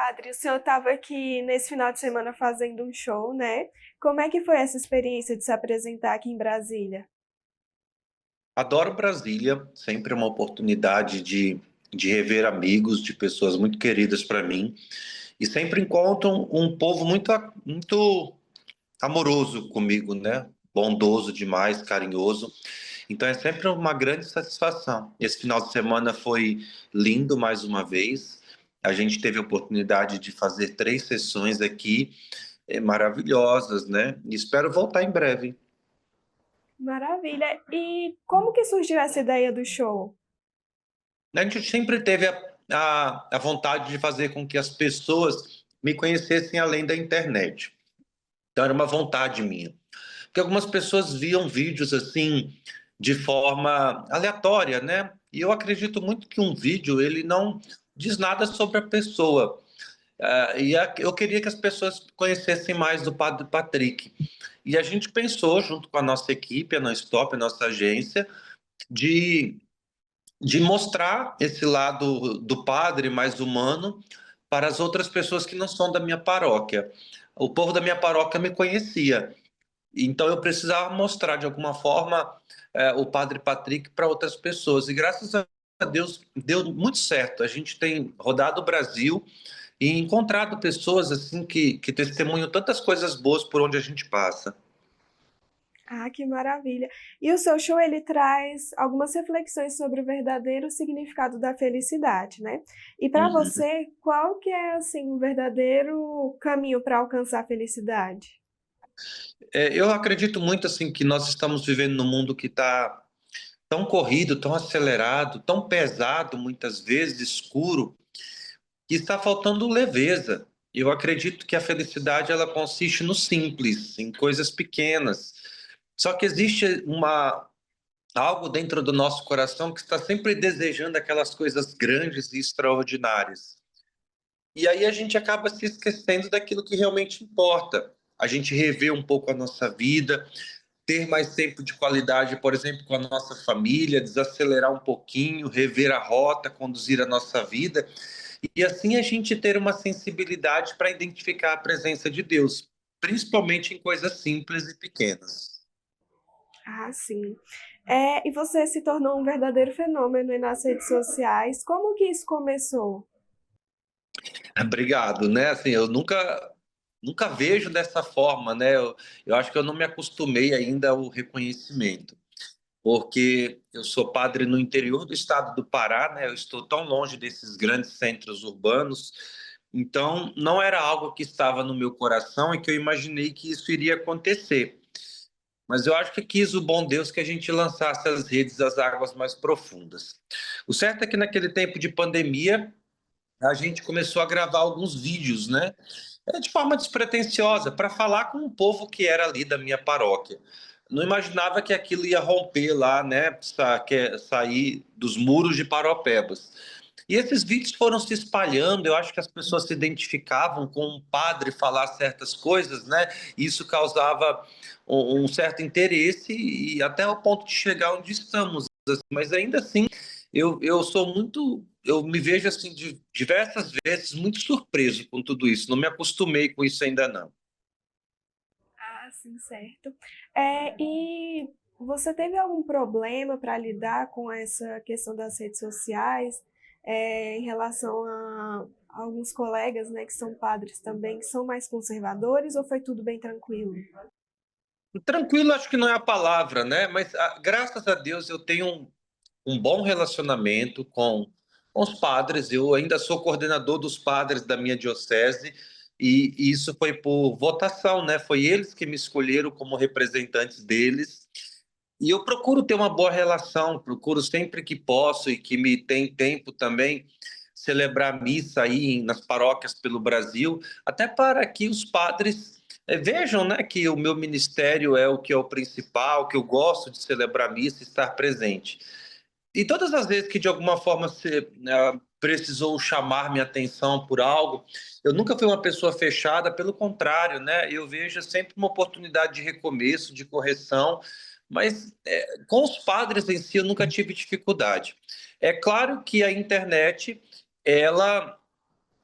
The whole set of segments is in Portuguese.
Padre, o senhor estava aqui nesse final de semana fazendo um show, né? Como é que foi essa experiência de se apresentar aqui em Brasília? Adoro Brasília, sempre é uma oportunidade de rever amigos, de pessoas muito queridas para mim, e sempre encontro um povo muito amoroso comigo, né? Bondoso demais, carinhoso. Então é sempre uma grande satisfação. Esse final de semana foi lindo mais uma vez. A gente teve a oportunidade de fazer 3 sessões aqui, maravilhosas, né? E espero voltar em breve. Maravilha! E como que surgiu essa ideia do show? A gente sempre teve a vontade de fazer com que as pessoas me conhecessem além da internet. Então era uma vontade minha. Porque algumas pessoas viam vídeos assim de forma aleatória, né? E eu acredito muito que um vídeo ele não diz nada sobre a pessoa. Eu queria que as pessoas conhecessem mais do Padre Patrick. E a gente pensou, junto com a nossa equipe, a Non-Stop, a nossa agência, de mostrar esse lado do padre mais humano para as outras pessoas que não são da minha paróquia. O povo da minha paróquia me conhecia, então eu precisava mostrar de alguma forma o Padre Patrick para outras pessoas. E graças a Deus deu muito certo. A gente tem rodado o Brasil e encontrado pessoas assim que testemunham tantas coisas boas por onde a gente passa. Ah, que maravilha! E o seu show ele traz algumas reflexões sobre o verdadeiro significado da felicidade, né? E para Uhum. você, qual que é assim o verdadeiro caminho para alcançar a felicidade? Eu acredito muito assim que nós estamos vivendo num mundo que está tão corrido, tão acelerado, tão pesado, muitas vezes escuro, que está faltando leveza. Eu acredito que a felicidade ela consiste no simples, em coisas pequenas. Só que existe algo dentro do nosso coração que está sempre desejando aquelas coisas grandes e extraordinárias. E aí a gente acaba se esquecendo daquilo que realmente importa. A gente revê um pouco a nossa vida, ter mais tempo de qualidade, por exemplo, com a nossa família, desacelerar um pouquinho, rever a rota, conduzir a nossa vida, e assim a gente ter uma sensibilidade para identificar a presença de Deus, principalmente em coisas simples e pequenas. Ah, sim. E você se tornou um verdadeiro fenômeno aí nas redes sociais. Como que isso começou? Obrigado, né? Assim, eu nunca vejo dessa forma, né? Eu acho que eu não me acostumei ainda ao reconhecimento, porque eu sou padre no interior do estado do Pará, né? Eu estou tão longe desses grandes centros urbanos, então não era algo que estava no meu coração e que eu imaginei que isso iria acontecer. Mas eu acho que quis o bom Deus que a gente lançasse as redes às águas mais profundas. O certo é que naquele tempo de pandemia, a gente começou a gravar alguns vídeos, né? De forma despretensiosa, para falar com o povo que era ali da minha paróquia. Não imaginava que aquilo ia romper lá, né? Sair dos muros de Paropebas. E esses vídeos foram se espalhando, eu acho que as pessoas se identificavam com um padre falar certas coisas, né? Isso causava um certo interesse e até o ponto de chegar onde estamos. Mas ainda assim, eu sou muito, eu me vejo assim de diversas vezes muito surpreso com tudo isso. Não me acostumei com isso ainda não. Ah, sim, certo. E você teve algum problema para lidar com essa questão das redes sociais, em relação a alguns colegas, né, que são padres também, que são mais conservadores, ou foi tudo bem tranquilo? Tranquilo, acho que não é a palavra, né? Mas graças a Deus eu tenho um bom relacionamento com os padres. Eu ainda sou coordenador dos padres da minha diocese e isso foi por votação, né? Foi eles que me escolheram como representantes deles. E eu procuro ter uma boa relação, procuro sempre que posso e que me tem tempo também celebrar missa aí nas paróquias pelo Brasil, até para que os padres vejam, né, que o meu ministério é o que é o principal, que eu gosto de celebrar missa e estar presente. E todas as vezes que de alguma forma você precisou chamar minha atenção por algo, eu nunca fui uma pessoa fechada, pelo contrário, né? Eu vejo sempre uma oportunidade de recomeço, de correção, mas com os padres em si eu nunca tive dificuldade. É claro que a internet, ela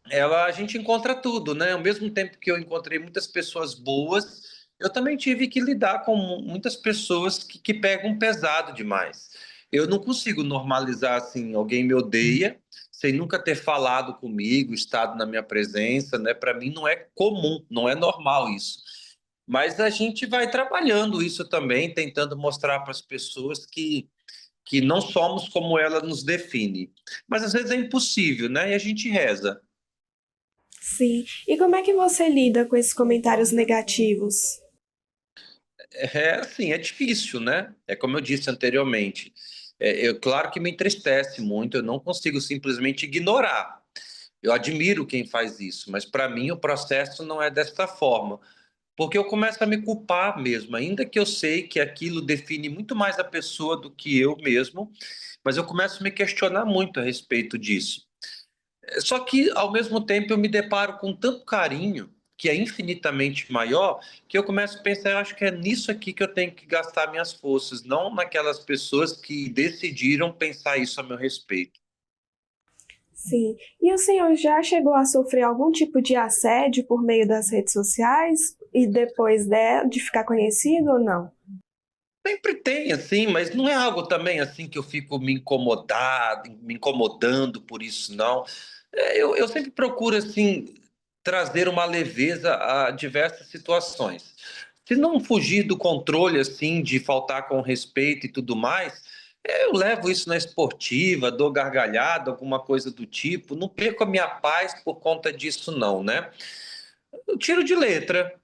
a gente encontra tudo, né? Ao mesmo tempo que eu encontrei muitas pessoas boas, eu também tive que lidar com muitas pessoas que pegam pesado demais. Eu não consigo normalizar assim, alguém me odeia sem nunca ter falado comigo, estado na minha presença, né? Para mim não é comum, não é normal isso. Mas a gente vai trabalhando isso também, tentando mostrar para as pessoas que não somos como ela nos define. Mas às vezes é impossível, né? E a gente reza. Sim. E como é que você lida com esses comentários negativos? É assim, é difícil, né? É como eu disse anteriormente. Claro que me entristece muito, eu não consigo simplesmente ignorar. Eu admiro quem faz isso, mas para mim o processo não é desta forma, porque eu começo a me culpar mesmo, ainda que eu sei que aquilo define muito mais a pessoa do que eu mesmo, mas eu começo a me questionar muito a respeito disso. Só que, ao mesmo tempo, eu me deparo com tanto carinho, que é infinitamente maior, que eu começo a pensar, eu acho que é nisso aqui que eu tenho que gastar minhas forças, não naquelas pessoas que decidiram pensar isso a meu respeito. Sim. E o senhor já chegou a sofrer algum tipo de assédio por meio das redes sociais e depois de ficar conhecido ou não? Sempre tem, assim, mas não é algo também assim que eu fico me incomodando por isso, não. Eu sempre procuro, assim, trazer uma leveza a diversas situações. Se não fugir do controle, assim, de faltar com respeito e tudo mais, eu levo isso na esportiva, dou gargalhada, alguma coisa do tipo. Não perco a minha paz por conta disso, não, né? Eu tiro de letra.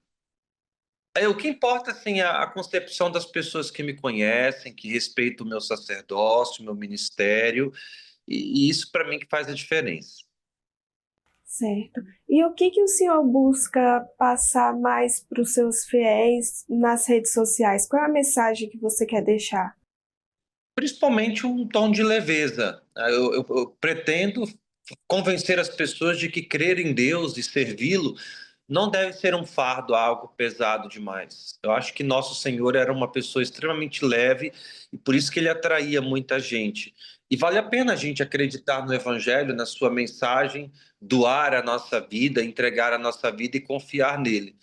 O que importa, assim, é a concepção das pessoas que me conhecem, que respeitam o meu sacerdócio, o meu ministério, e isso para mim que faz a diferença. Certo. E o que que o senhor busca passar mais para os seus fiéis nas redes sociais? Qual é a mensagem que você quer deixar? Principalmente um tom de leveza. Eu pretendo convencer as pessoas de que crer em Deus e servi-lo não deve ser um fardo, algo pesado demais. Eu acho que nosso Senhor era uma pessoa extremamente leve e por isso que ele atraía muita gente. E vale a pena a gente acreditar no Evangelho, na sua mensagem, doar a nossa vida, entregar a nossa vida e confiar nele.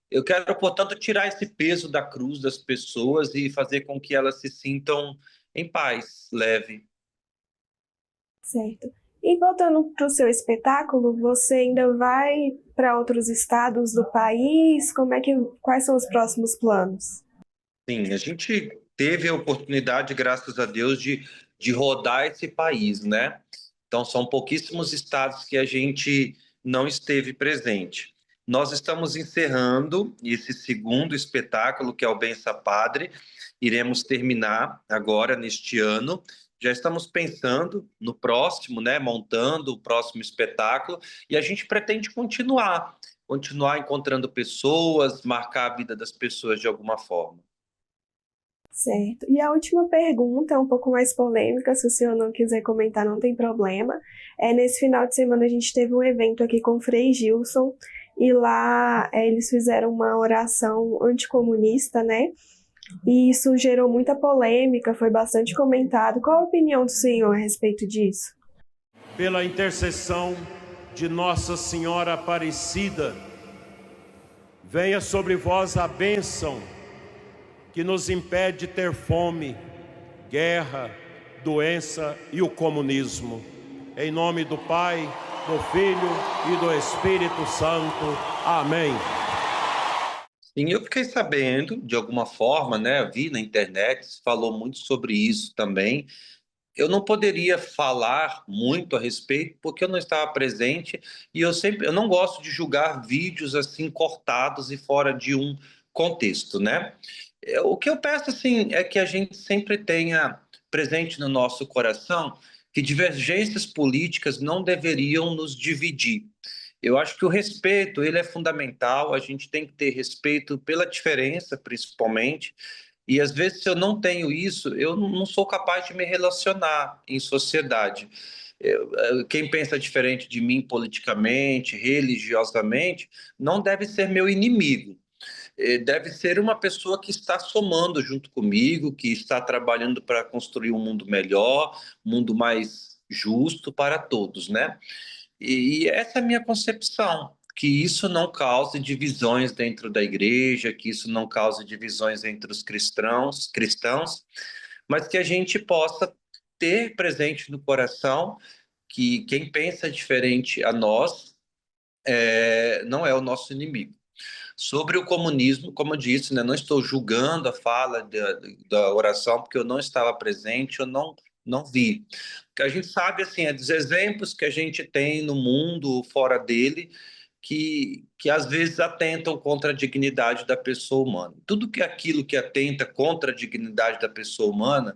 Eu quero, portanto, tirar esse peso da cruz das pessoas e fazer com que elas se sintam em paz, leve. Certo. E voltando para o seu espetáculo, você ainda vai para outros estados do país? Quais são os próximos planos? Sim, a gente teve a oportunidade, graças a Deus, de rodar esse país, né? Então, são pouquíssimos estados que a gente não esteve presente. Nós estamos encerrando esse segundo espetáculo, que é o Bença Padre. Iremos terminar agora, neste ano. Já estamos pensando no próximo, né? Montando o próximo espetáculo. E a gente pretende continuar encontrando pessoas, marcar a vida das pessoas de alguma forma. Certo. E a última pergunta é um pouco mais polêmica, se o senhor não quiser comentar, não tem problema. Nesse final de semana a gente teve um evento aqui com o Frei Gilson e lá eles fizeram uma oração anticomunista, né? E isso gerou muita polêmica, foi bastante comentado. Qual a opinião do senhor a respeito disso? Pela intercessão de Nossa Senhora Aparecida, venha sobre vós a bênção que nos impede de ter fome, guerra, doença e o comunismo. Em nome do Pai, do Filho e do Espírito Santo. Amém. Sim, eu fiquei sabendo, de alguma forma, né? Vi na internet, se falou muito sobre isso também. Eu não poderia falar muito a respeito porque eu não estava presente e eu não gosto de julgar vídeos assim cortados e fora de um contexto, né? O que eu peço assim é que a gente sempre tenha presente no nosso coração que divergências políticas não deveriam nos dividir. Eu acho que o respeito, ele é fundamental, a gente tem que ter respeito pela diferença, principalmente, e às vezes, se eu não tenho isso, eu não sou capaz de me relacionar em sociedade. Quem pensa diferente de mim politicamente, religiosamente, não deve ser meu inimigo. Deve ser uma pessoa que está somando junto comigo, que está trabalhando para construir um mundo melhor, um mundo mais justo para todos, né? E essa é a minha concepção, que isso não cause divisões dentro da igreja, que isso não cause divisões entre os cristãos, mas que a gente possa ter presente no coração que quem pensa diferente a nós não é o nosso inimigo. Sobre o comunismo, como eu disse, né, não estou julgando a fala da oração, porque eu não estava presente, eu não vi. Porque a gente sabe, assim, é dos exemplos que a gente tem no mundo, fora dele, que às vezes atentam contra a dignidade da pessoa humana. Tudo que aquilo que atenta contra a dignidade da pessoa humana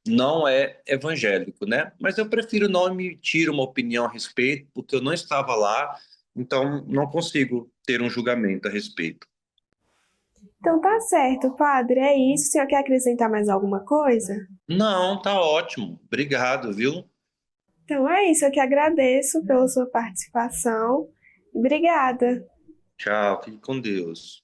não é evangélico, né? Mas eu prefiro não emitir uma opinião a respeito, porque eu não estava lá, então não consigo ter um julgamento a respeito. Então tá certo, padre, é isso. O senhor quer acrescentar mais alguma coisa? Não, tá ótimo. Obrigado, viu? Então é isso, eu que agradeço pela sua participação. Obrigada. Tchau, fique com Deus.